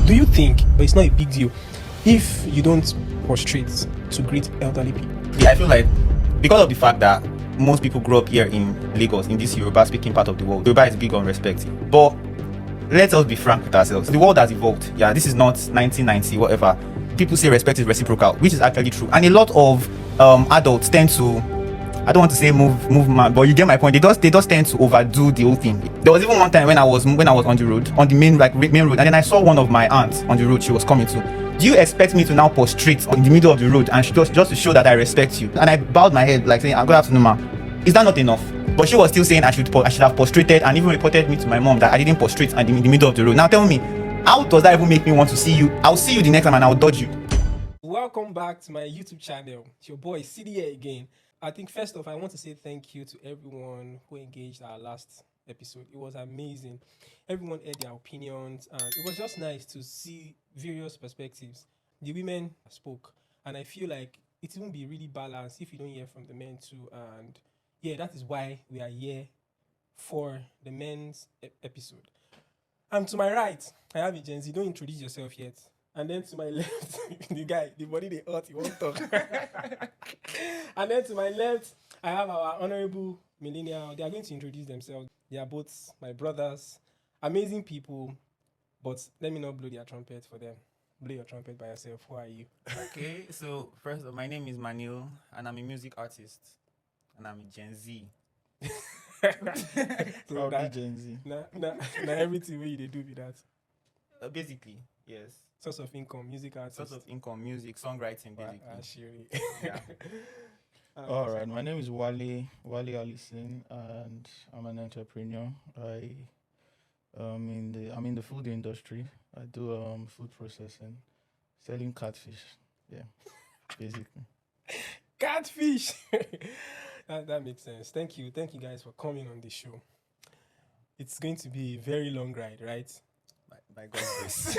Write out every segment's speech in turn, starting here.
Do you think, but it's not a big deal, if you don't prostrate to greet elderly people? Yeah, I feel like because of the fact that most people grow up here in Lagos, in this Yoruba speaking part of the world, Yoruba is big on respect. But let us be frank with ourselves. The world has evolved. Yeah, this is not 1990, whatever. People say respect is reciprocal, which is actually true. And a lot of adults tend to, I don't want to say move man, but you get my point. They just tend to overdo the whole thing. There was even one time when I was on the road, on the main road, and then I saw one of my aunts on the road she was coming to. Do you expect me to now prostrate in the middle of the road and just to show that I respect you? And I bowed my head like saying, "Good afternoon, ma." Is that not enough? But she was still saying I should have prostrated, and even reported me to my mom that I didn't prostrate in the middle of the road. Now tell me, how does that even make me want to see you? I'll see you the next time and I'll dodge you. Welcome back to my YouTube channel. It's your boy CD here again. I think first off, I want to say thank you to everyone who engaged our last episode. It was amazing. Everyone aired their opinions, and it was just nice to see various perspectives. The women spoke, and I feel like it won't be really balanced if you don't hear from the men too. And yeah, that is why we are here for the men's episode. And to my right, I have a Gen Z. Don't introduce yourself yet. And then to my left, the guy, the body they hurt, he won't talk. And then to my left, I have our honorable Millennial. They are going to introduce themselves. They are both my brothers, amazing people. But let me not blow their trumpet for them. Blow your trumpet by yourself. Who are you? Okay, so first, my name is Manuel, and I'm a music artist, and I'm a Gen Z. So that, Gen Z. now everything way they do with that. Basically, yes. Source of income, music artist. Source of income, music, songwriting, basically. Shiri. Yeah. All right, my name is Wale Allison, and I'm an entrepreneur. I'm in the food industry. I do food processing, selling catfish. Yeah, basically. Catfish. that makes sense. Thank you guys for coming on the show. It's going to be a very long ride, right? By God's grace.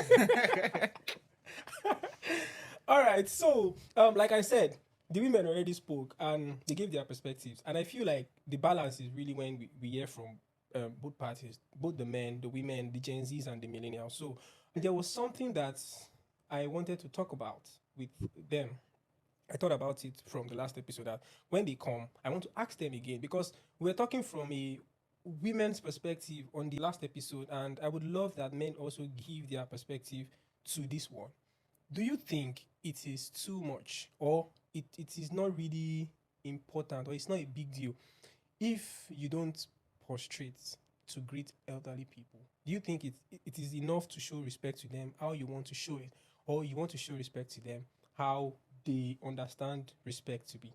All right, so like I said, the women already spoke and they gave their perspectives, and I feel like the balance is really when we hear from both parties, both the men, the women, the Gen Zs, and the millennials. So there was something that I wanted to talk about with them. I thought about it from the last episode that when they come, I want to ask them again because we're talking from a women's perspective on the last episode, and I would love that men also give their perspective to this one. Do you think it is too much, or it is not really important, or it's not a big deal if you don't prostrate to greet elderly people? Do you think it is enough to show respect to them how you want to show it, or you want to show respect to them how they understand respect to be?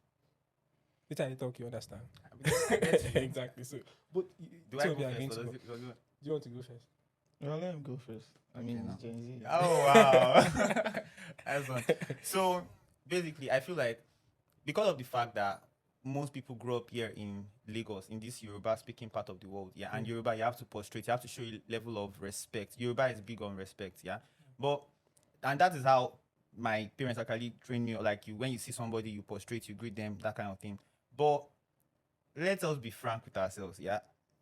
Which I talk, you understand? Exactly. So, but Do I go first? do you want to go first? Well, let him go first. I mean, Okay, it's Gen Z. Oh, wow. That's one. So, basically, I feel like because of the fact that most people grow up here in Lagos, in this Yoruba speaking part of the world, yeah, and Yoruba, you have to prostrate, you have to show a level of respect. Yoruba is big on respect, yeah. And that is how my parents actually train you, like when you see somebody, you prostrate, you greet them, that kind of thing. But let us be frank with ourselves, yeah.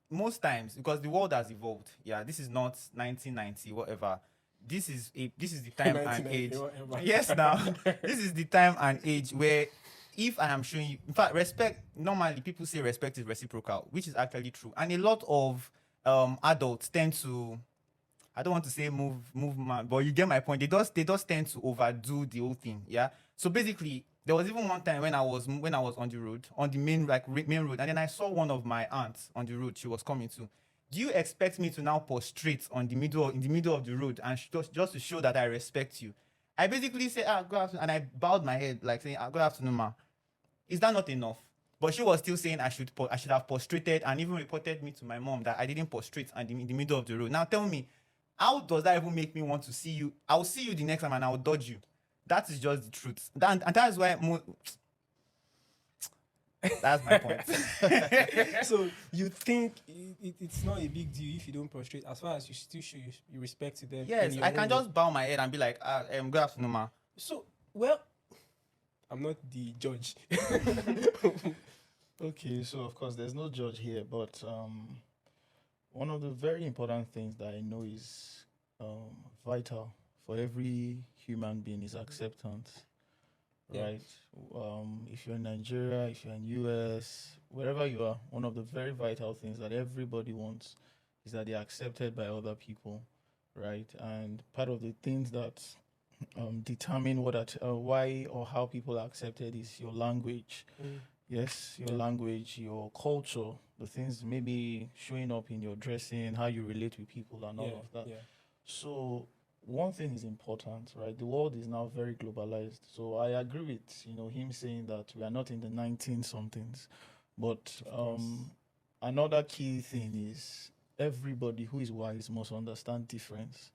Most times, because the world has evolved, yeah, this is not 1990, whatever. This is the time and age. Yes, now this is the time and age where if I am showing you, in fact, respect. Normally, people say respect is reciprocal, which is actually true, and a lot of adults tend to, I don't want to say move man, but you get my point. They just tend to overdo the whole thing, yeah. So basically, there was even one time when I was on the road, on the main road, and then I saw one of my aunts on the road she was coming to. Do you expect me to now prostrate in the middle of the road and just to show that I respect you? I basically said, good afternoon, and I bowed my head like saying, good afternoon, ma. Is that not enough? But she was still saying I should have prostrated, and even reported me to my mom that I didn't prostrate in the middle of the road. Now tell me, how does that even make me want to see you? I'll see you the next time and I'll dodge you. That is just the truth. And that is why that's my point. So you think it's not a big deal if you don't prostrate, as far as you still show you respect to them? Yes, I can just bow my head and be like, good afternoon, ma. So, well, I'm not the judge. Okay, so of course there's no judge here, but one of the very important things that I know is vital for every human being is acceptance, Yeah. right? If you're in Nigeria, if you're in US, wherever you are, one of the very vital things that everybody wants is that they're accepted by other people, right? And part of the things that determine why or how people are accepted is your language. Mm. Yes, your Yeah. language, your culture, the things maybe showing up in your dressing, how you relate with people, and all Yeah. of that. Yeah. So one thing is important, right? The world is now very globalized. So I agree with him saying that we are not in the 19 somethings, but Of course. another key thing is everybody who is wise must understand difference,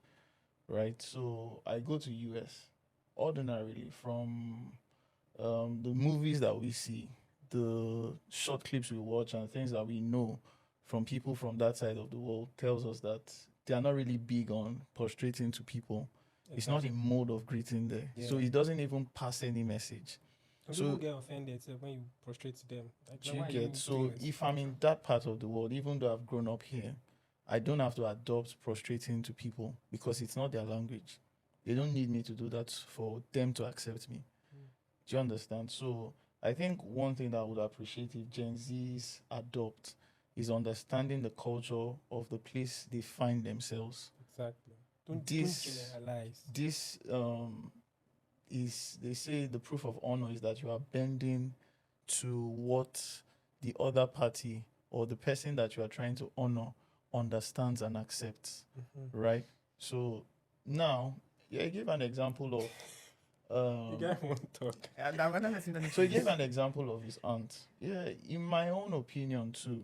right? So I go to US ordinarily from the movies that we see, the short clips we watch, and things that we know from people from that side of the world tells us that they are not really big on prostrating to people. It's not Exactly. in mode of greeting there, Yeah. so it doesn't even pass any message. Some So- people get offended when you prostrate to them. Like, Do why you are get? So doing this? if I'm in that part of the world, even though I've grown up here, I don't have to adopt prostrating to people because it's not their language. They don't need me to do that for them to accept me. Do you understand? So I think one thing that I would appreciate if Gen Zs adopt is understanding the culture of the place they find themselves. Exactly. Don't This- generalize. This is, they say, the proof of honor is that you are bending to what the other party or the person that you are trying to honor understands and accepts, Mm-hmm. right? So now, yeah, I give an example of You guys won't talk. so he gave an example of his aunt. Yeah, in my own opinion too,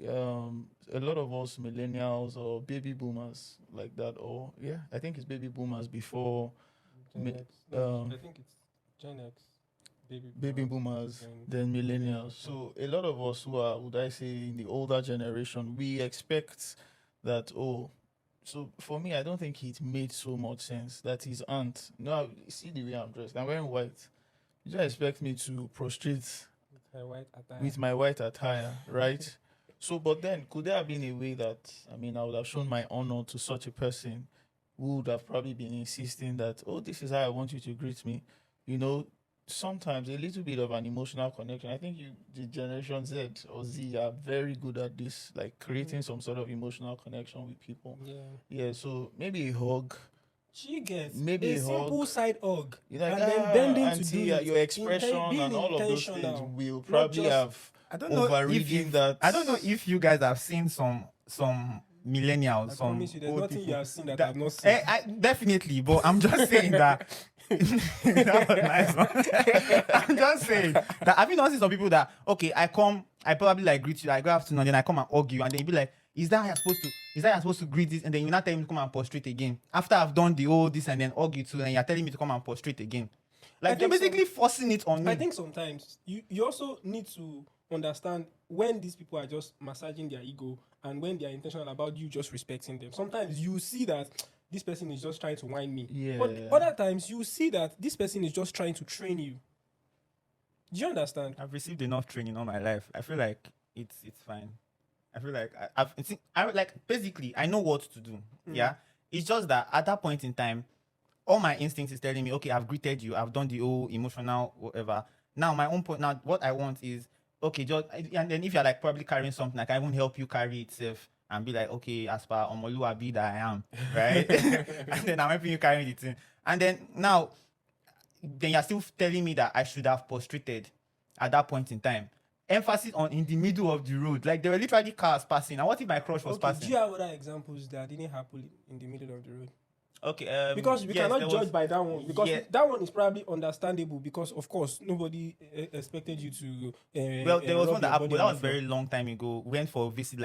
a lot of us millennials or baby boomers like that, or yeah, I think it's baby boomers before Gen Mi- X. No, um, I think it's Gen X. baby boomers, then millennials. So a lot of us who are, would I say, in the older generation, we expect that, oh, so for me, I don't think it made so much sense that his aunt, no, see the way I'm dressed, I'm wearing white. You just expect me to prostrate with her white attire. with my white attire, right? So, but then could there have been a way that, I mean, I would have shown my honor to such a person who would have probably been insisting that, oh, this is how I want you to greet me? Sometimes a little bit of an emotional connection. I think the Generation Z or Z are very good at this, like creating some sort of emotional connection with people. Yeah. Yeah, so maybe a hug, She gets maybe a a simple hug. side hug, You're like, and then bending to auntie, do it. your expression Being and all of those things intentional. will probably just- have I don't know if overridden that. I don't know if you guys have seen some millennials. I some promise you, there's old nothing you people have seen that I've not seen. definitely, but I'm just saying that. That was nice one. I'm just saying that have you not seen some people that I probably like greet you, I go afternoon, and then I come and hug you, and then you be like, is that how you're supposed to greet this? And then you not tell me to come and prostrate again. After I've done the whole this and then hug you too, and you're telling me to come and prostrate again. Like you're think basically forcing it on me. I think sometimes you also need to understand when these people are just massaging their ego and when they are intentional about you just respecting them. Sometimes you see that this person is just trying to whine me. Yeah. But other times you see that this person is just trying to train you. Do you understand? I've received enough training all my life. I feel like it's fine. I feel like basically I know what to do. Yeah. It's just that at that point in time, all my instincts is telling me, okay, I've greeted you, I've done the whole emotional whatever. Now my own point, now what I want is, okay, just, and then if you're like probably carrying something, I can even help you carry itself and be like, okay, as per Omoluabi that I am, right? And then I'm helping you carry the thing. And then now, then you're still telling me that I should have prostrated at that point in time. Emphasis on in the middle of the road. Like there were literally cars passing. And what if my crush was Okay, passing? do you have other examples that didn't happen in the middle of the road? Okay, Because we yes, cannot there judge was- by that one. Because yeah. that one is probably understandable because, of course, nobody expected you to. Well, there was rub one that your happened, body but that on was the floor. very long time ago. Went for a visit,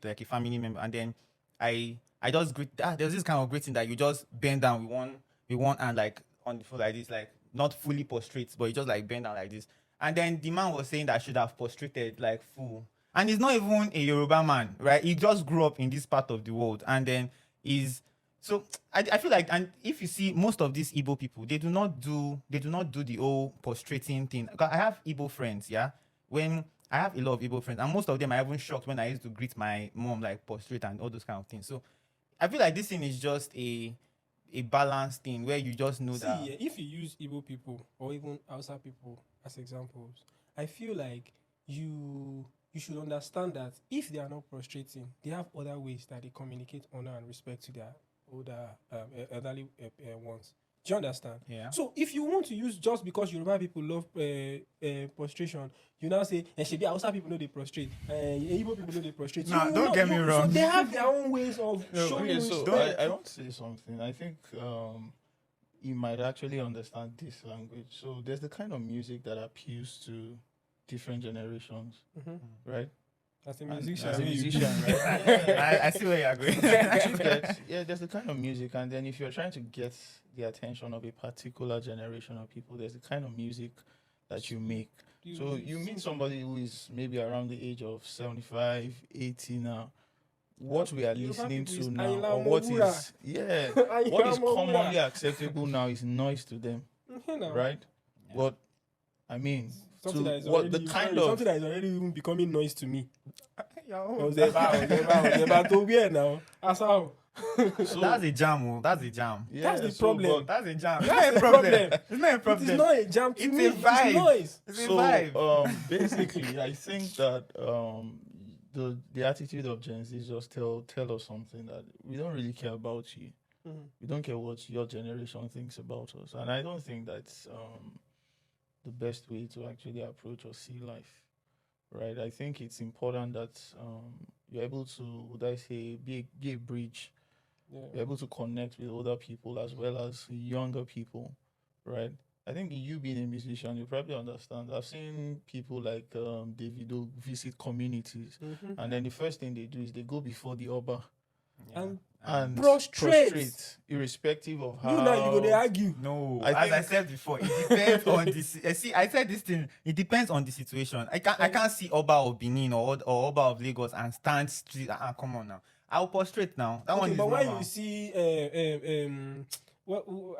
like a family member, and then I just greet. There's this kind of greeting that you just bend down with one hand like on the floor like this, like not fully prostrate, but you just like bend down like this. And then the man was saying that I should have prostrated like full. And he's not even a Yoruba man, right? He just grew up in this part of the world, and then so I feel like, and if you see most of these Igbo people, they do not do the whole prostrating thing. 'Cause I have Igbo friends, yeah. When I have a lot of Igbo friends, and most of them are even shocked when I used to greet my mom like prostrate and all those kind of things. So I feel like this thing is just a a balanced thing where you just know See, that. if you use Igbo people or even Hausa people as examples, I feel like you should understand that if they are not prostrating, they have other ways that they communicate honor and respect to their older elderly ones. Do you understand? Yeah. So if you want to use just because Yoruba people love prostration, you now say, and should be Hausa people know they prostrate, Igbo people know they prostrate. Nah, you don't know- get me you- wrong. So they have their own ways of showing Okay, so respect. I want to say something. I think you might actually understand this language. So there's the kind of music that appeals to different generations, Mhm. right? As a And musician, as a you- musician, right? I see where you're going. You get- yeah, there's the kind of music, and then if you're trying to get the attention of a particular generation of people, there's the kind of music that you make. So you meet somebody who is maybe around the age of 75, 80 now. What we are Yoruba listening people is to now, Ayinla or what Omowura. is what is Ayinla Omowura. commonly acceptable now is noise to them, You know, right? Yeah. But I mean, something to that is what already, the kind something of that is already even becoming noise to me. Yo. Ozeba to where now? As how? so That's a jam. Oh. That's a jam. yeah, that's the so, problem. but- That's a jam. It's That's not the a problem. problem. It's not a It problem. is not a jam to It's me. a vibe. It's noise. It's a So vibe. basically, I think that the attitude of Gen Z just tell us something that we don't really care about you. Mhm. We don't care what your generation thinks about us, and I don't think that's the best way to actually approach or see life. Right? I think it's important that you're able to, would I say, be a bridge. You're Yeah. able to connect with older people as well as younger people, right? I think you being a musician, you probably understand. I've seen people like Davido visit communities, Mhm. and then the first thing they do is they go before the Oba And and prostrate. irrespective of how. you now you go they argue. No, I as I think- said before, it depends on this. See, I said this thing. It depends on the situation. I can't see Oba of Benin or Oba of Lagos and stand street. Come on now. I'll prostrate now. That one Okay, is but when normal. you see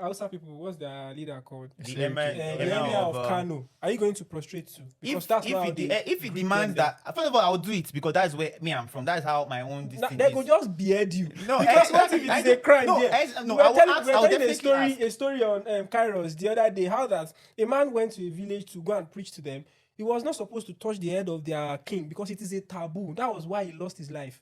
Hausa people, what's their leader called? The Seriki. Emir- The Emir Emir of of, Kano. Are you going to prostrate too? Because if that's if how it, they if it greet demands them. that, first of all, I'll do it because that's where me I'm from. That's how my own this thing They is. go just behead you. No, Because what if I it is a don't- crime no, there? no, We were I will telling, ask- we were I will telling definitely a story on Kairos the other day, how that a man went to a village to go and preach to them. He was not supposed to touch the head of their king because it is a taboo. That was why he lost his life.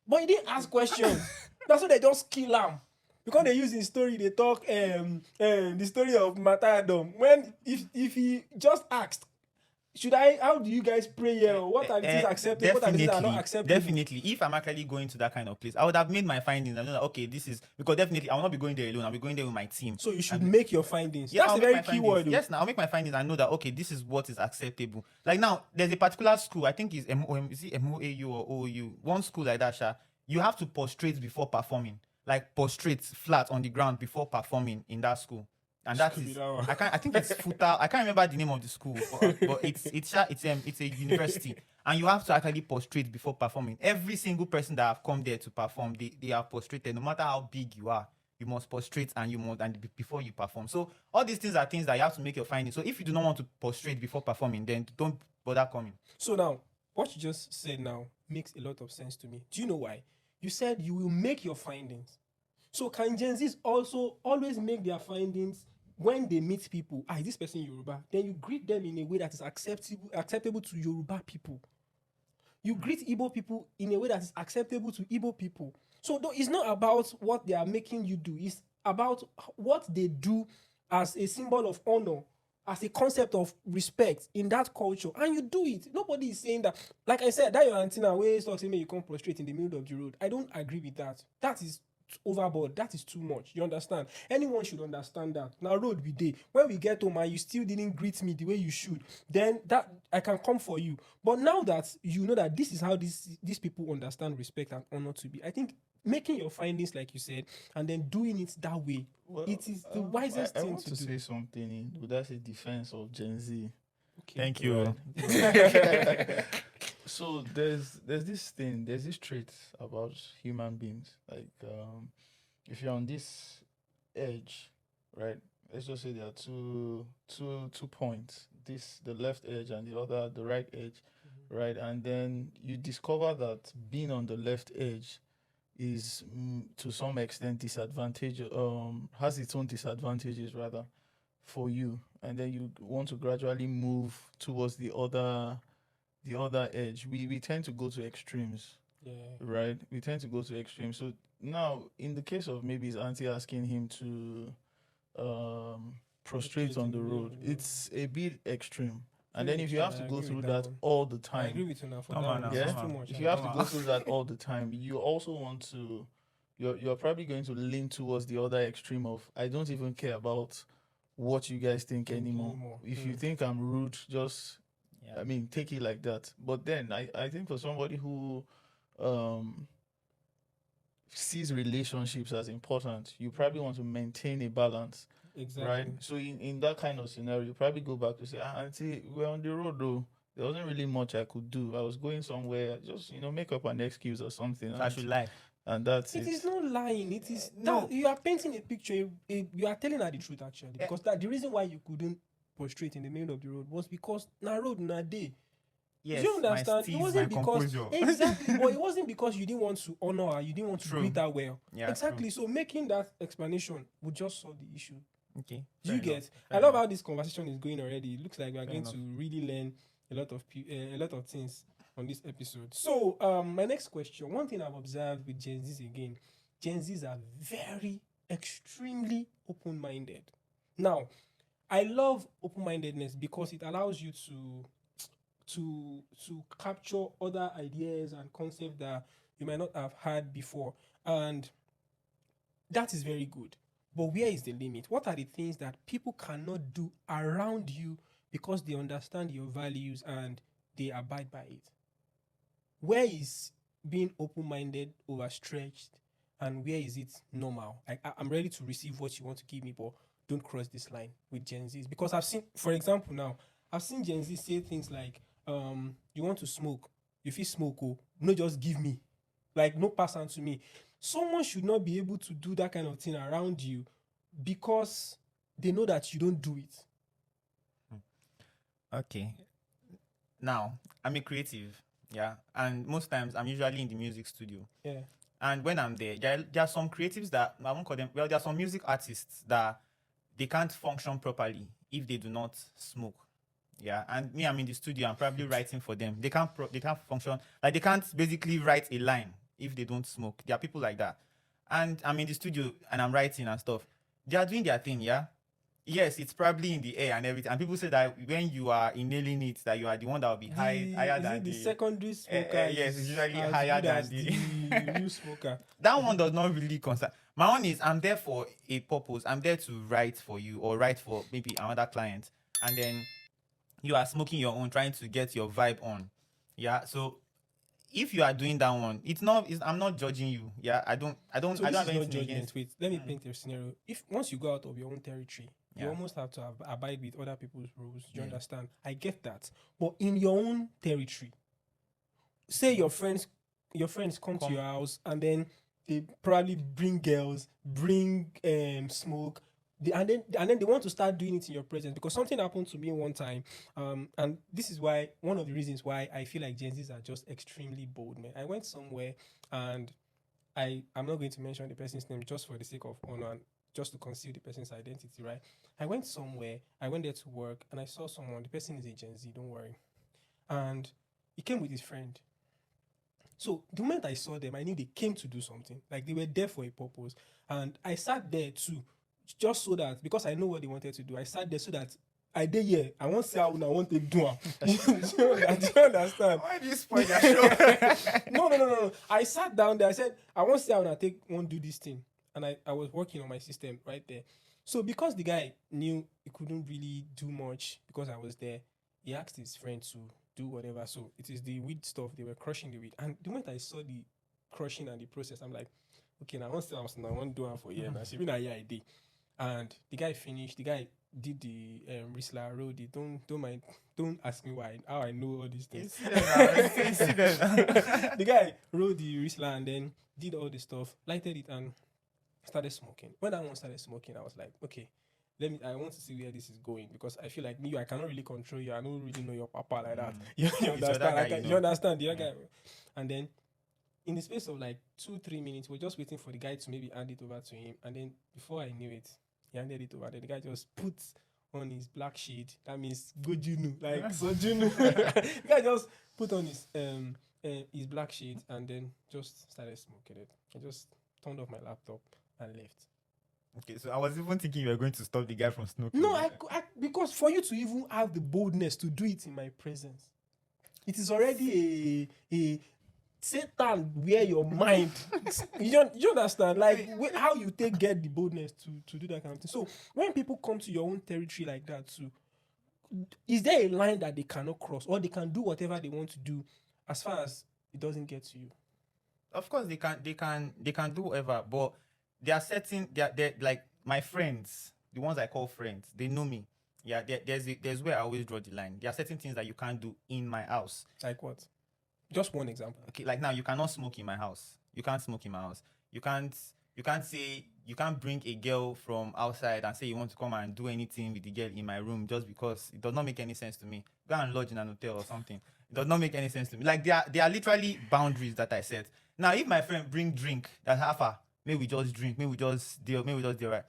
But he didn't ask questions. That's why they just kill him. Because they use his story, they talk the story of Matadom. When if he just asked, how do you guys pray here? Or what are the things acceptable? What are the things that are not acceptable? Definitely. If I'm actually going to that kind of place, I would have made my findings. I know that okay, this is because definitely I will not be going there alone. I'll be going there with my team. So you should make your findings. Yeah, That's I'll a make very my key findings. word. Yes, now I'll make my findings and know that okay, this is what is acceptable. Like now, there's a particular school. I think it's is it MOAU or OU? One school like that, Sha. You have to prostrate before performing. Like prostrate flat on the ground before performing in that school. And that Could be is that one. I think it's Futa. I can't remember the name of the school, but it's a university, and you have to actually prostrate before performing. Every single person that have come there to perform, they are prostrated. No matter how big you are, you must prostrate before you perform. So all these things are things that you have to make your findings. So if you do not want to prostrate before performing, then don't bother coming. So now, what you just said now makes a lot of sense to me. Do you know why? You said you will make your findings. So can Gen Zs also always make their findings when they meet people? Is this person Yoruba? Then you greet them in a way that is acceptable to Yoruba people. You greet Igbo people in a way that is acceptable to Igbo people. So it's not about what they are making you do. It's about what they do as a symbol of honor, as a concept of respect in that culture, and you do it. Nobody is saying that. Like I said, that your antenna always talks to me, you come prostrate in the middle of the road. I don't agree with that. That is overboard. That is too much. You understand? Anyone should understand that. Now, road we day. When we get home and you still didn't greet me the way you should, then that I can come for you. But now that you know that this is how these people understand respect and honor to be, I think making your findings, like you said, and then doing it that way, Well, it is the wisest I thing want to do. say something in would I say defense of Gen Z. Okay. Thank you. So there's this trait about human beings. Like if you're on this edge, right? Let's just say there are two points. The left edge and the right edge, right? And then you discover that being on the left edge is to some extent has its own disadvantages rather for you, and then you want to gradually move towards the other edge. We tend to go to extremes, Yeah. right? We tend to go to extremes. So now, in the case of maybe his auntie asking him to prostrate on the road, it's a bit extreme. And then if you have to go through that all the I agree time, with you now. For Come that on one, now, it's yeah, too come on. much. if you have to Come go on. through that all the time, you also want to, you're probably going to lean towards the other extreme of, I don't even care about what you guys think anymore. If you think I'm rude, just, Yeah. I mean, take it like that. But then I think for somebody who sees relationships as important, you probably want to maintain a balance, Exactly. right? So in that kind of scenario, you probably go back to say, auntie, we're on the road though. There wasn't really much I could do. I was going somewhere, just make up an excuse or something. So I should lie. And that's It it. is not lying. It is No. that you are painting a picture. You are telling her the truth actually, because that the reason why you couldn't prostrate in the middle of the road was because na road na day. Yes, Do you understand? my It steez, wasn't my because composure. exactly, but it wasn't because you didn't want to honor her. You didn't want to True. greet her well. Yeah, exactly. So making that explanation would just solve the issue. Okay. Do you fair enough, get? fair I love enough. how this conversation is going already. It looks like we are Fair going enough. to really learn a lot of things on this episode. So, my next question. One thing I've observed with Gen Zs again, Gen Zs are very extremely open-minded. Now, I love open-mindedness because it allows you to capture other ideas and concepts that you might not have had before, and that is very good. But where is the limit? What are the things that people cannot do around you because they understand your values and they abide by it? Where is being open-minded overstretched, and where is it normal? I'm ready to receive what you want to give me, but don't cross this line with Gen Zs. Because I've seen, for example, now, I've seen Gen Z say things like, you want to smoke, if you smoke, no, just give me. Like, no pass on to me. Someone should not be able to do that kind of thing around you because they know that you don't do it. Okay. Now, I'm a creative, yeah, and most times I'm usually in the music studio. Yeah. And when I'm there, there are some creatives that I won't call them. Well, there are some music artists that they can't function properly if they do not smoke. Yeah, and me, I'm in the studio. I'm probably writing for them. They can't function, like they can't basically write a line if they don't smoke. There are people like that, and I'm in the studio and I'm writing and stuff. They are doing their thing. Yeah, yes, it's probably in the air and everything. And people say that when you are inhaling it, that you are the one that will be higher than the secondary smoker. yes, it's usually as higher good than as the real smoker. That one does not really concern. My own is I'm there for a purpose. I'm there to write for you or write for maybe another client, and then you are smoking your own, trying to get your vibe on. Yeah. So if you are doing that one, I'm not judging you. Yeah. I don't So I don't this have is not anything judgment. against. Wait, let me paint a scenario. If once you go out of your own territory, you Yeah. almost have to abide with other people's rules. Do you Yeah. understand? I get that. But in your own territory, say your friends come to your house and then they probably bring girls, bring smoke. And then they want to start doing it in your presence, because something happened to me one time, and this is why one of the reasons why I feel like Gen Zs are just extremely bold, man. I went somewhere and I'm not going to mention the person's name just for the sake of honor and just to conceal the person's identity, right? I went somewhere, I went there to work, and I saw someone. The person is a Gen Z, don't worry, and he came with his friend. So the moment I saw them, I knew they came to do something. Like they were there for a purpose. And I sat there too, just so that, because I know what they wanted to do, I sat there so that I did here. I won't say how I want to do it. Do you understand? Why do you spoil your show? No. I sat down there. I said, I won't say how I won't do this thing. And I was working on my system right there. So because the guy knew he couldn't really do much because I was there, he asked his friend to do whatever. So it is the weed stuff. They were crushing the weed. And the moment I saw the crushing and the process, I'm like, okay, now I want to do it for you. Now she been a year I did. And the guy finished. The guy did the Whistler road. Don't ask me how I know all these things. The guy rode the Whistler and then did all the stuff, lighted it and started smoking. When that one started smoking, I was like, okay, I want to see where this is going, because I feel like I cannot really control you. I don't really know your papa like that. You understand? You understand the other guy. And then in the space of like 2-3 minutes, we're just waiting for the guy to maybe hand it over to him, and then before I knew it, he handed it over. Then the guy just puts on his black shade. That means good, like so the guy just put on his black shade and then just started smoking it. I just turned off my laptop and left. Okay, so I was even thinking you were going to stop the guy from smoking. No, I because for you to even have the boldness to do it in my presence, it is already a Satan wear your mind. You understand? Like how you get the boldness to do that kind of thing. So when people come to your own territory like that too, is there a line that they cannot cross, or they can do whatever they want to do as far as it doesn't get to you? Of course they can do whatever, but they are certain. They're like my friends, the ones I call friends. They know me. Yeah, there's where I always draw the line. There are certain things that you can't do in my house. Like what? Just one example. Okay, like now you cannot smoke in my house. You can't smoke in my house. You can't bring a girl from outside and say you want to come and do anything with the girl in my room just because it does not make any sense to me. Go and lodge in an hotel or something. It does not make any sense to me. Like there are literally boundaries that I set. Now if my friend bring drink, that's half maybe we just drink, maybe we just deal right.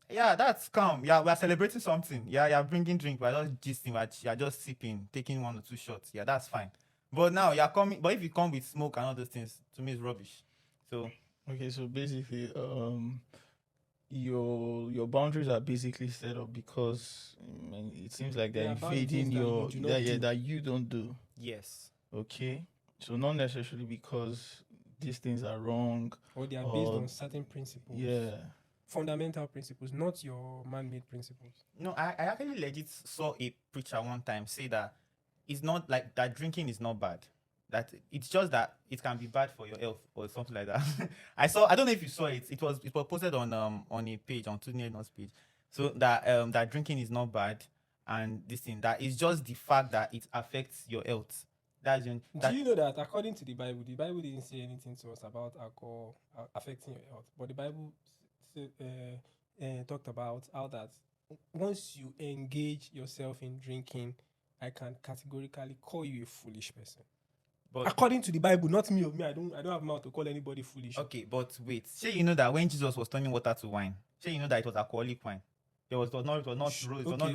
Yeah, that's calm. Yeah, we are celebrating something. Yeah, you're bringing drink, we're just gisting, you're just sipping, taking 1 or 2 shots. Yeah, that's fine. But now you're coming. But if you come with smoke and all those things, to me it's rubbish. So okay, so basically, your boundaries are basically set up because it seems like they're There are invading boundaries that you do not do. that you don't do. yes, Okay, so not necessarily because these things are wrong. Or they are based on certain principles. Yeah. Fundamental principles, not your man-made principles. no, I actually legit saw a preacher one time say that it's not like that drinking is not bad. That it's just that it can be bad for your health or something like that. I don't know if you saw it. It was posted on a page on Millennials page. So that drinking is not bad, and this thing that is just the fact that it affects your health. Do you know that according to the Bible didn't say anything to us about alcohol affecting your health, but the Bible talked about how that once you engage yourself in drinking, I can categorically call you a foolish person. But according to the Bible, not me. I don't have mouth to call anybody foolish. Okay, but wait. Say you know that when Jesus was turning water to wine, say you know that it was alcoholic wine. It was not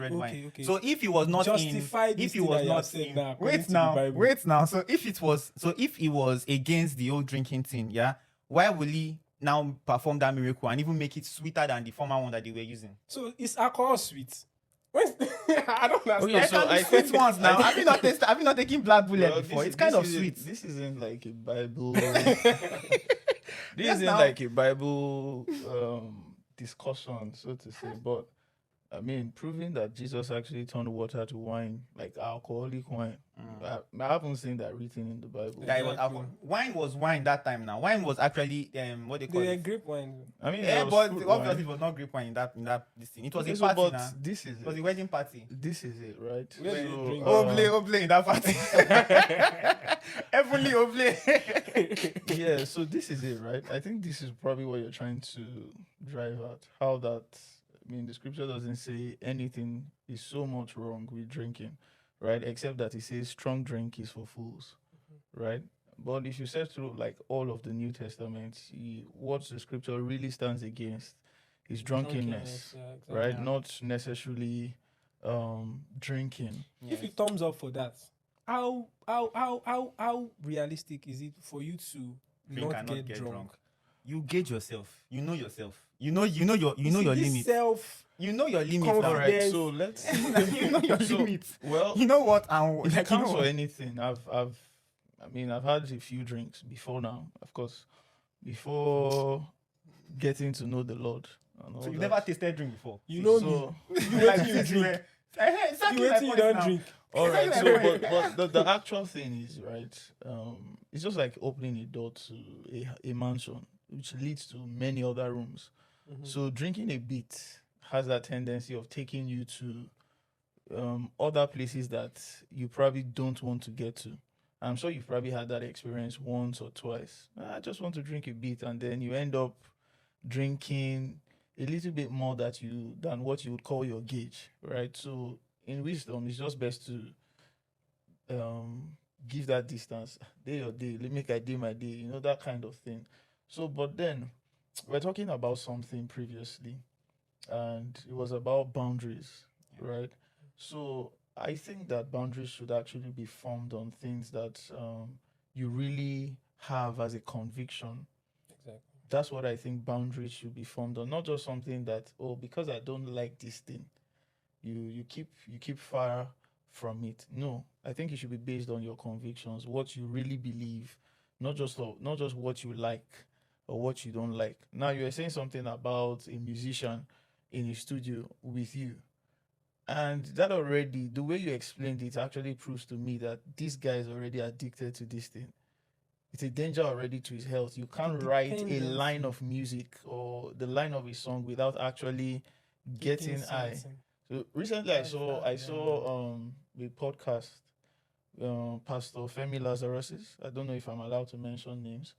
red wine. Okay. So if he was not justified, if he was not in, wait now. So if he was against the old drinking thing, yeah, why will he now perform that miracle and even make it sweeter than the former one that they were using? So is alcohol sweet? I don't understand. Okay, so I sweet ones now. Have you not taken Black Bullet Well, before? It's kind of sweet. This isn't like a Bible. This isn't like a Bible discussion, so to say. But I mean, proving that Jesus actually turned water to wine, like alcoholic wine. I haven't seen that written in the Bible. That it was alcohol. Wine was wine that time. Now wine was actually what they call it. Grape wine. I mean, Yeah, it was but fruit obviously wine. it was not grape wine in that this thing. It was Okay, a so, party but now. this is It was it. a wedding party. This is it, right? Where do you drink? Oble in that party. Heavenly Oble. Yeah, so this is it, right? I think this is probably what you're trying to drive at. How that, I mean, the scripture doesn't say anything is so much wrong with drinking, right? Except that it says strong drink is for fools, right? But if you search through like all of the New Testament, what the scripture really stands against is drunkenness, Yeah, exactly. right? Not necessarily drinking. If you thumbs up for that, how realistic is it for you to Drink not and not get get drunk? drunk. You gauge yourself. You know yourself. You know your This limits. self You know your limits. confidence. Now. All right, so let's. You know your So, limits. well, You know what? And if it like, you counts know for what? anything, I've had a few drinks before now, of course, before getting to know the Lord. And all So you that. never tasted drink before. You know So, me. You wait till you drink. Exactly You my wait till you point don't now. drink. all right. Exactly my So, point. but the actual thing is, right, it's just like opening a door to a mansion, which leads to many other rooms. So drinking a bit has that tendency of taking you to other places that you probably don't want to get to. I'm sure you've probably had that experience once or twice. I just want to drink a bit, and then you end up drinking a little bit more than what you would call your gauge, right? So in wisdom, it's just best to give that distance. Day your day, let make I day my day, that kind of thing. So, but then we're talking about something previously, and it was about boundaries, right? So I think that boundaries should actually be formed on things that you really have as a conviction. Exactly. That's what I think boundaries should be formed on, not just something that, oh, because I don't like this thing, you keep far from it. No, I think it should be based on your convictions, what you really believe, not just what you like or what you don't like. Now you were saying something about a musician in a studio with you, and that already, the way you explained it actually proves to me that this guy is already addicted to this thing. It's a danger already to his health. You can't write a line of music or the line of a song without actually getting high. So recently I saw a podcast, Pastor Femi Lazarus's. I don't know if I'm allowed to mention names.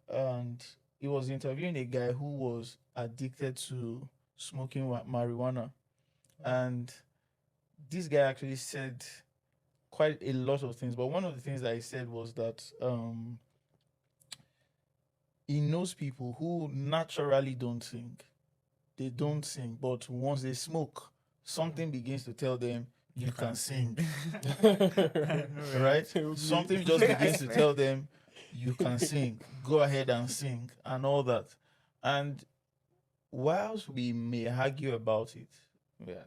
And he was interviewing a guy who was addicted to smoking marijuana. And this guy actually said quite a lot of things, but one of the things that he said was that he knows people who naturally don't sing. They don't sing, but once they smoke, something begins to tell them you can sing. Right? Something just begins to tell them you can sing. Go ahead and sing and all that. And whilst we may argue about it,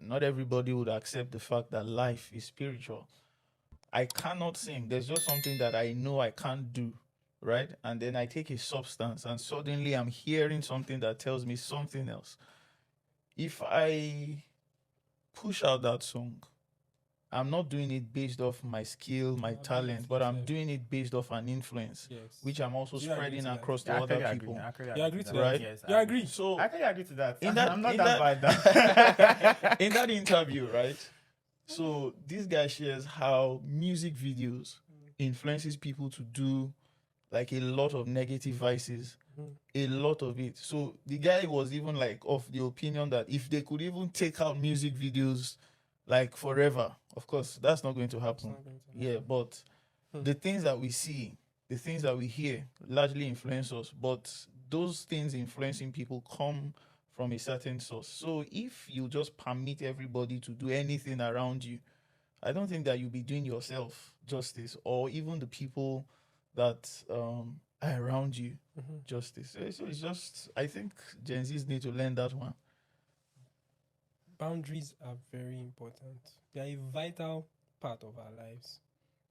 not everybody would accept the fact that life is spiritual. I cannot sing. There's just something that I know I can't do, right? And then I take a substance and suddenly I'm hearing something that tells me something else. If I push out that song, I'm not doing it based off my skill, my talent, but I'm doing it based off an influence, which I'm also spreading across to other people. You agree to that? Right? Yes, you agree. So I can agree to that. I'm not that bad. In that interview, right? So this guy shares how music videos influences people to do like a lot of negative vices, a lot of it. So the guy was even like of the opinion that if they could even take out music videos like forever, of course that's not going to happen. Yeah, but the things that we see, the things that we hear largely influence us, but those things influencing people come from a certain source. So if you just permit everybody to do anything around you, I don't think that you'll be doing yourself justice, or even the people that are around you justice. So it's just, I think Gen Zs need to learn that one. Boundaries are very important. They are a vital part of our lives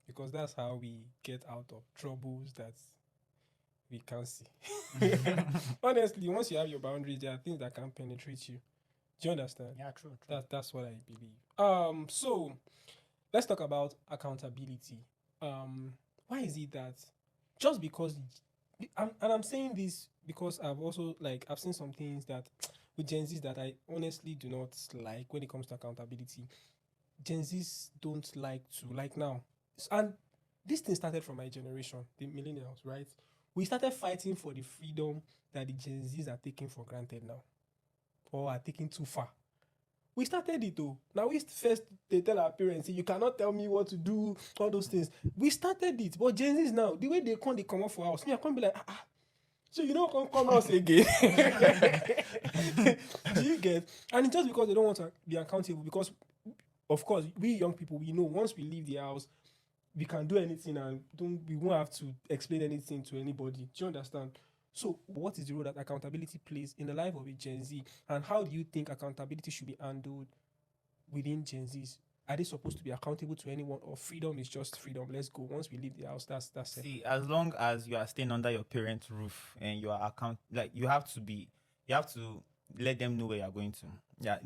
because that's how we get out of troubles that we can't see. Honestly, once you have your boundaries, there are things that can penetrate you. Do you understand? Yeah, true. That's what I believe. So let's talk about accountability. Why is it that just because I'm saying this because I've seen some things that with Gen Zs that I honestly do not like when it comes to accountability. Gen Zs don't like to like now. And this thing started from my generation, the Millennials, right? We started fighting for the freedom that the Gen Zs are taking for granted now, or are taking too far. We started it though. Now they tell our parents, you cannot tell me what to do, all those things. We started it, but Gen Zs now, the way they come up for us, me I can't be like, so you don't come out again. Do you get? And it's just because they don't want to be accountable. Because, of course, we young people, we know once we leave the house, we can do anything and we won't have to explain anything to anybody. Do you understand? So, what is the role that accountability plays in the life of a Gen Z? And how do you think accountability should be handled within Gen Zs? Are they supposed to be accountable to anyone, or freedom is just freedom? Let's go. Once we leave the house, that's it. See, as long as you are staying under your parents' roof and you are you have to let them know where you are going to. Yeah,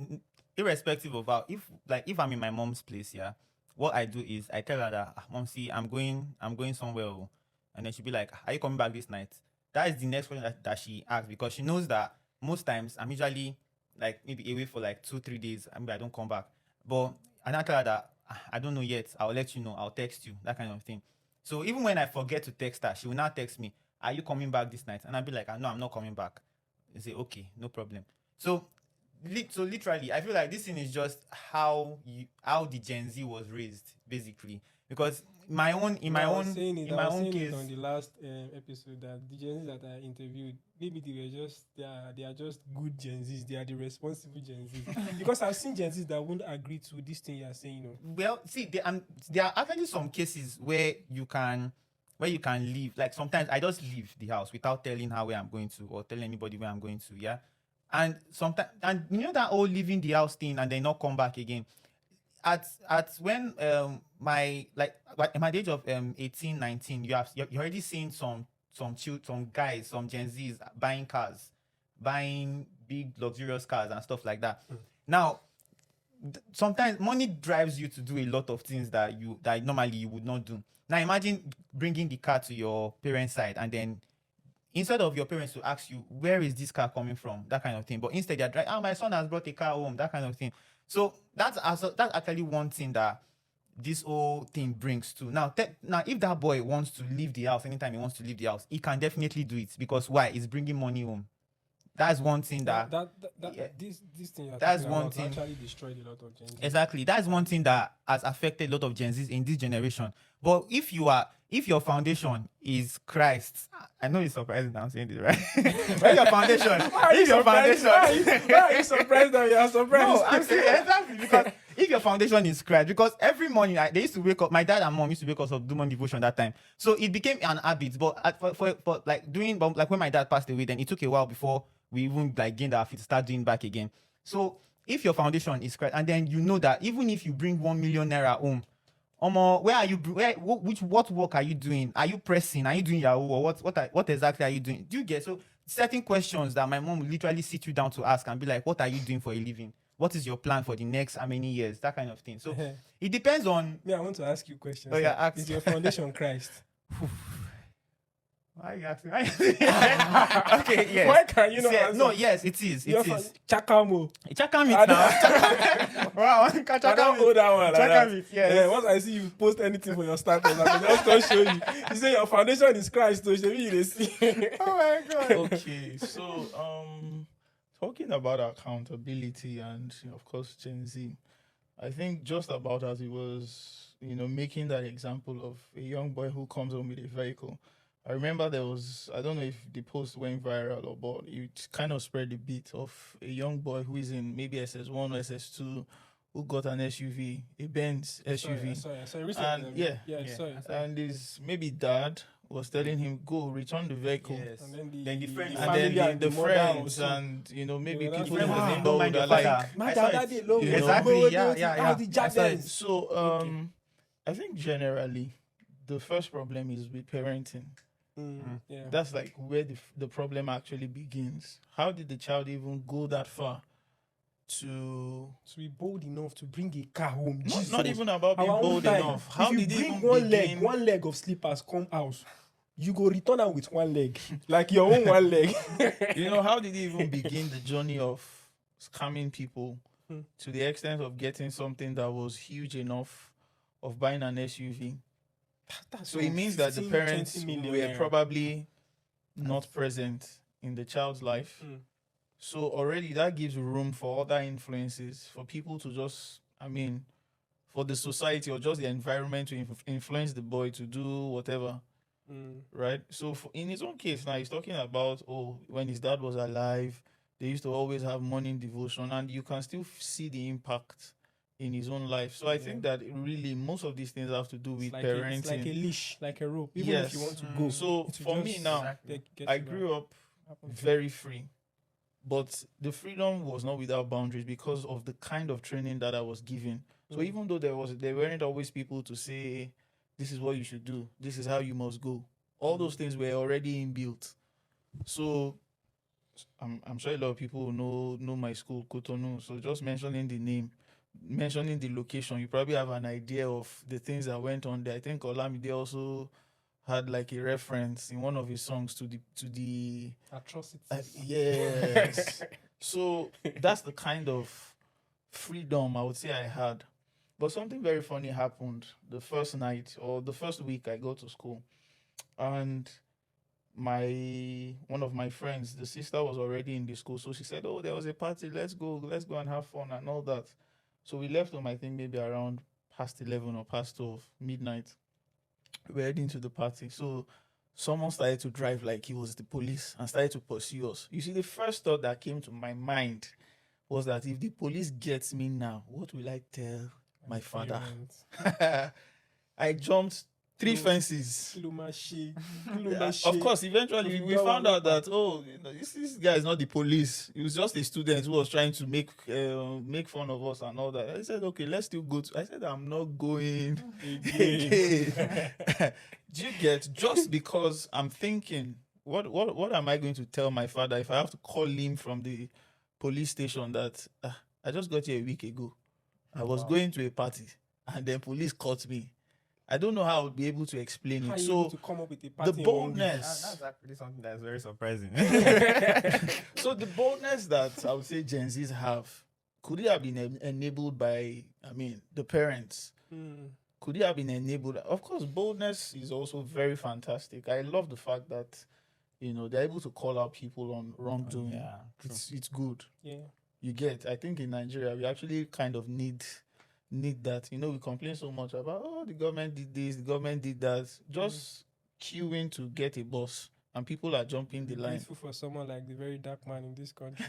irrespective of how, if I'm in my mom's place, yeah, what I do is I tell her that, Mom, see, I'm going somewhere, and then she'll be like, are you coming back this night? That is the next question that she asks, because she knows that most times I'm usually like maybe away for like 2-3 days, and I don't come back. But and I tell her that I don't know yet. I'll let you know. I'll text you. That kind of thing. So even when I forget to text her, she will now text me, are you coming back this night? And I'll be like, no, I'm not coming back. They say, okay, no problem. So So literally, I feel like this thing is just how the Gen Z was raised, basically. Because in my I was own saying it. in I my was own saying it case, on the last episode that the Gen Zs that I interviewed, maybe they are just good Gen Zs. They are the responsible Gen Zs. Because I've seen Gen Zs that won't agree to this thing you are saying. You know. well, see, there are actually some cases where you can leave. Like sometimes I just leave the house without telling her where I'm going to or tell anybody where I'm going to. Yeah, and sometimes, and you know that whole leaving the house thing and then not come back again. At when my at my age of 18, 19, you're already seeing some guys, some Gen Zs buying cars, buying big luxurious cars and stuff like that. Now, sometimes money drives you to do a lot of things that normally you would not do. Now imagine bringing the car to your parents' side and then instead of your parents to ask you where is this car coming from, that kind of thing, but instead they're driving, my son has brought a car home, that kind of thing. So that's actually one thing that this whole thing brings to now. If that boy wants to leave the house anytime he wants to leave the house, he can definitely do it because why? He's bringing money home. That's one thing yeah, This thing you're that's talking one about thing. actually destroyed a lot of Gen Z. Exactly. That's one thing that has affected a lot of Gen Zs in this generation. But if your foundation is Christ, I know it's surprising that I'm saying this, right? If your foundation, if your foundation, Why are you surprised that you are surprised? no, I'm saying exactly because if your foundation is Christ, because every morning they used to wake up. My dad and mom used to wake us up, do morning devotion that time. So it became an habit. But for like doing, but like when my dad passed away, then it took a while before we even like gained our feet to start doing back again. So if your foundation is Christ, and then you know that even if you bring 1 million naira home, where are you? What work are you doing? Are you pressing? Are you doing Yahoo or what exactly are you doing? Do you get so certain questions that my mom will literally sit you down to ask and be like, what are you doing for a living? What is your plan for the next how many years? That kind of thing. So it depends on. Me, I want to ask you questions. Oh, yeah, Like, ask. is your foundation Christ? Why are you asking? Okay, yes. Why can you not answer? No, yes, it is. It is. Chakamo. Chaka meat now. Wow, I don't hold that one. Like Chaka that. meat, yes. Once I see you post anything for your status, I can just show you. You say your foundation is Christ, so show me you see. Oh my god. Okay, so talking about accountability and of course Gen Z, I think just about as it was, making that example of a young boy who comes home with a vehicle. I remember there was, I don't know if the post went viral or but it kind of spread a bit of a young boy who is in maybe SS1 or SS2 who got an SUV, a Benz SUV. Sorry, recently. And Sorry. And his maybe dad was telling him, go return the vehicle. Yes. And Then the friends. And family then the mother friends also. and maybe Yeah, people that's in the what- neighborhood mind your are like, father. My I saw dad it. did low. Exactly, yeah. How the I jack saw it. them. So I think generally the first problem is with parenting. Yeah. That's like where the problem actually begins. How did the child even go that far to So be bold enough to bring a car home. not even about being Our own bold time. enough? If How you did he bring even one leg of slippers come house, you go return am with one leg, like your own one leg. how did he even begin the journey of scamming people to the extent of getting something that was huge enough of buying an SUV? So it means that the 15, parents 20 million were naira. probably not present in the child's life. So already that gives room for other influences, for people to just, for the society or just the environment to influence the boy to do whatever. Right? So in his own case now, he's talking about, when his dad was alive, they used to always have morning devotion, and you can still see the impact in his own life. So I think that really most of these things have to do with parenting. It's like a leash, like a rope. Even if you want to go. So it will for me just now, get I you back. grew up very free, but the freedom was not without boundaries because of the kind of training that I was given. So even though there weren't always people to say, this is what you should do, this is how you must go, all those things were already inbuilt. So I'm sure a lot of people know my school, Cotonou. So just mentioning the name, mentioning the location, you probably have an idea of the things that went on there. I think Olamide also had like a reference in one of his songs to the atrocities. yes. So that's the kind of freedom I would say I had. But something very funny happened the first night or the first week I go to school, and one of my friends, the sister was already in the school, so she said, "Oh, there was a party. Let's go and have fun and all that." So we left home, I think maybe around past 11 or past 12 midnight. We're heading to the party. So someone started to drive like he was the police and started to pursue us. You see, the first thought that came to my mind was that if the police gets me now, what will I tell my father? I jumped 3 fences. Of course, eventually we found out that this guy is not the police. He was just a student who was trying to make fun of us and all that. I said, okay, let's still go. I said, I'm not going again. Do you get? Just because I'm thinking, what am I going to tell my father if I have to call him from the police station that I just got here a week ago. I was going to a party and then police caught me. I don't know how I would be able to explain it. So to come up with a the boldness. That's actually something that's very surprising. So the boldness that I would say Gen Zs have, could it have been enabled by, the parents? Could it have been enabled? Of course, boldness is also very fantastic. I love the fact that, they're able to call out people on wrongdoing. Yeah, it's good. Yeah. You get, I think in Nigeria, we actually kind of need that. We complain so much about, the government did this, the government did that. Just queuing to get a bus and people are jumping the line. Grateful for someone like the very dark man in this country.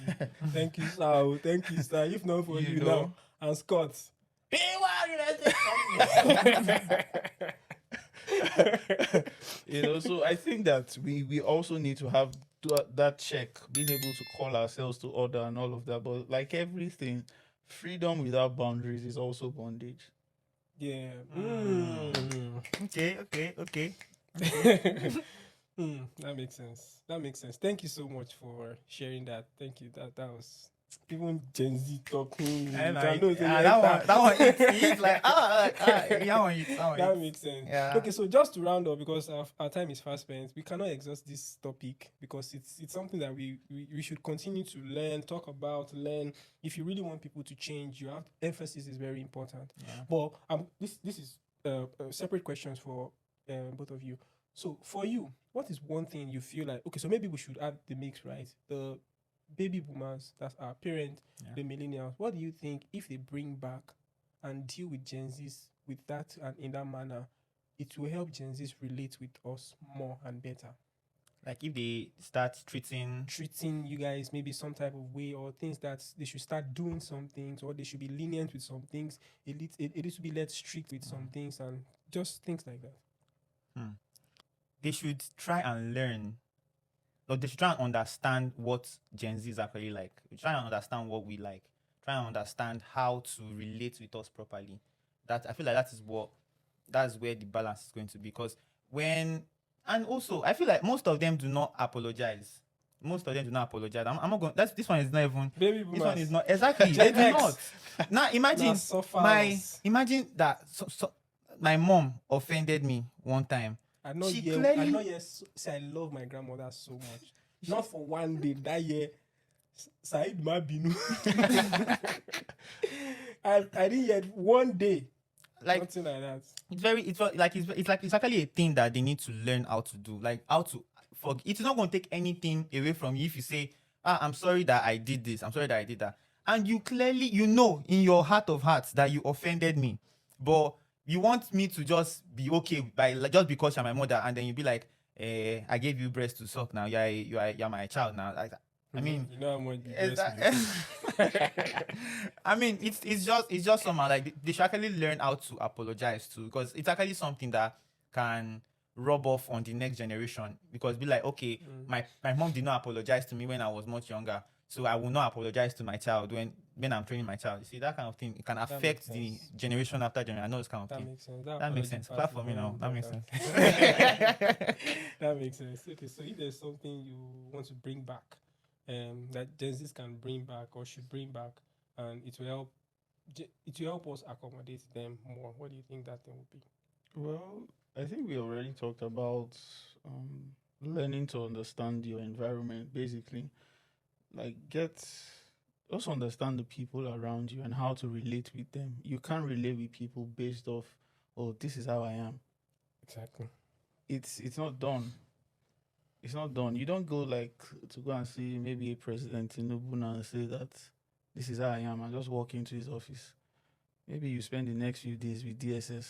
Thank you, sir. Thank you, sir. If not for you now and Scott. So I think that we also need to have that check, being able to call ourselves to order and all of that. But like everything, freedom without boundaries is also bondage. Yeah. Okay. That makes sense. Thank you so much for sharing that. Thank you. That was even Gen Z talking. That one it's like that makes sense. Yeah. Okay, so just to round up, because our time is fast spent, we cannot exhaust this topic because it's something that we should continue to learn, talk about, learn. If you really want people to change, emphasis is very important. Yeah. But this is separate questions for both of you. So for you, what is one thing you feel like, okay, so maybe we should add the mix, right? The baby boomers, that's our parents, the millennials. What do you think if they bring back and deal with Gen Zs with that and in that manner, it will help Gen Zs relate with us more and better? Like if they start treating you guys maybe some type of way, or things that they should start doing some things, or they should be lenient with some things, it is to be less strict with some things, and just things like that. They should try and learn, or they should try and understand what Gen Z is actually like. Try and understand what we like. Try and understand how to relate with us properly. That I feel like that's where the balance is going to be. Because and also I feel like most of them do not apologize. I'm not going. This one is not even. Baby boomers. This one is not exactly. They do not. Now imagine imagine that my mom offended me one time. I know yes. Say I love my grandmother so much. Not for one day. That year, Said Mabinu. I didn't yet one day. Like something like that. It's actually a thing that they need to learn how to do. Like how to forgive. It's not going to take anything away from you if you say, I'm sorry that I did this. I'm sorry that I did that. And you clearly, in your heart of hearts that you offended me. But you want me to just be okay just because you're my mother, and then you be like, I gave you breast to suck now. You're my child now. Like, I mean, you know how much I mean, it's just somehow like they should actually learn how to apologize too, because it's actually something that can rub off on the next generation. Because be like, okay, my mom did not apologize to me when I was much younger, so I will not apologize to my child when I'm training my child. You see, that kind of thing, it can affect the generation after generation. I know this kind of thing. That makes sense. Clap for me now. That makes sense. That makes sense. Okay, so if there's something you want to bring back, that Gen Zs can bring back or should bring back, and it will help us accommodate them more, what do you think that thing would be? Well, I think we already talked about learning to understand your environment, basically. Like, also understand the people around you and how to relate with them. You can't relate with people based off, this is how I am. Exactly. It's not done. It's not done. You don't go like to go and see maybe a president Tinubu now and say that this is how I am and just walk into his office. Maybe you spend the next few days with DSS.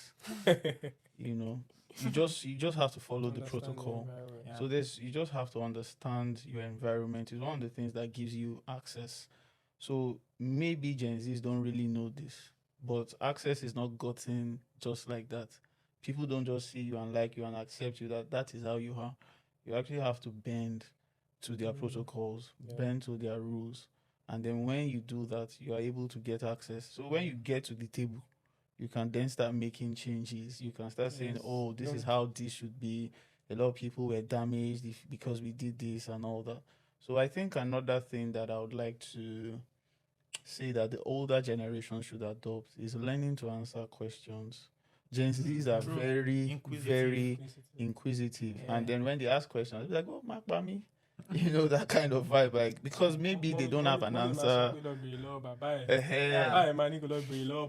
You know, you just have to follow the Understand protocol. environment. Yeah. So you just have to understand your environment. It's one of the things that gives you access. So maybe Gen Zs don't really know this, but access is not gotten just like that. People don't just see you and like you and accept you that is how you are. You actually have to bend to their Mm. protocols, Yeah. bend to their rules. And then when you do that, you are able to get access. So when you get to the table, you can then start making changes. You can start saying, Yes. oh, this is Don't- how this should be. A lot of people were damaged because we did this and all that. So I think another thing that I would like to say that the older generation should adopt is learning to answer questions. Gen Zs are True. very, Inquisitive. very inquisitive. Yeah. And then when they ask questions, they're like, oh, Mark Bami. You know, that kind of vibe. Like, because maybe they don't have an answer.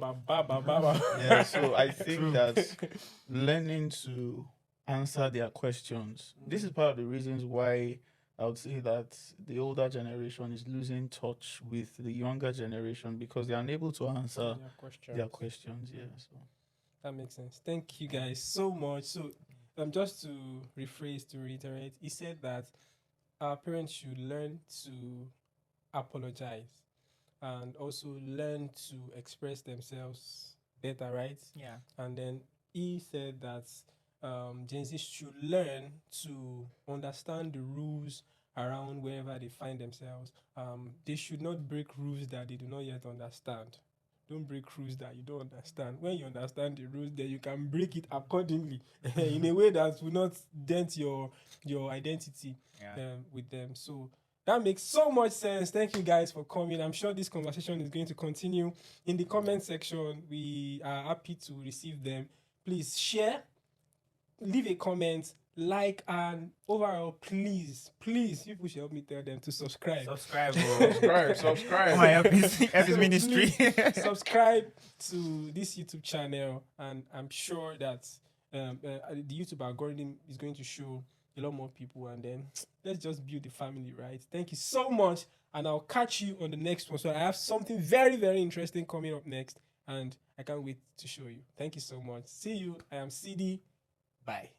Yeah, so I think that learning to answer their questions, this is part of the reasons why I would say that the older generation is losing touch with the younger generation because they are unable to answer their questions. Yeah, so That makes sense. Thank you guys so much. So, just to rephrase, to reiterate, he said that our parents should learn to apologize and also learn to express themselves better, right? Yeah. And then he said that Gen Z should learn to understand the rules around wherever they find themselves. They should not break rules that they do not yet understand. Don't break rules that you don't understand. When you understand the rules, then you can break it accordingly in a way that will not dent your identity with them. So that makes so much sense. Thank you guys for coming. I'm sure this conversation is going to continue. In the comment section, we are happy to receive them. Please share, leave a comment, like, and overall, please, people should help me tell them to subscribe. Subscribe. Bro. subscribe. Oh my Happy So ministry. please subscribe to this YouTube channel, and I'm sure that the YouTube algorithm is going to show a lot more people, and then let's just build the family, right? Thank you so much, and I'll catch you on the next one. So I have something very, very interesting coming up next, and I can't wait to show you. Thank you so much. See you. I am CD. Bye.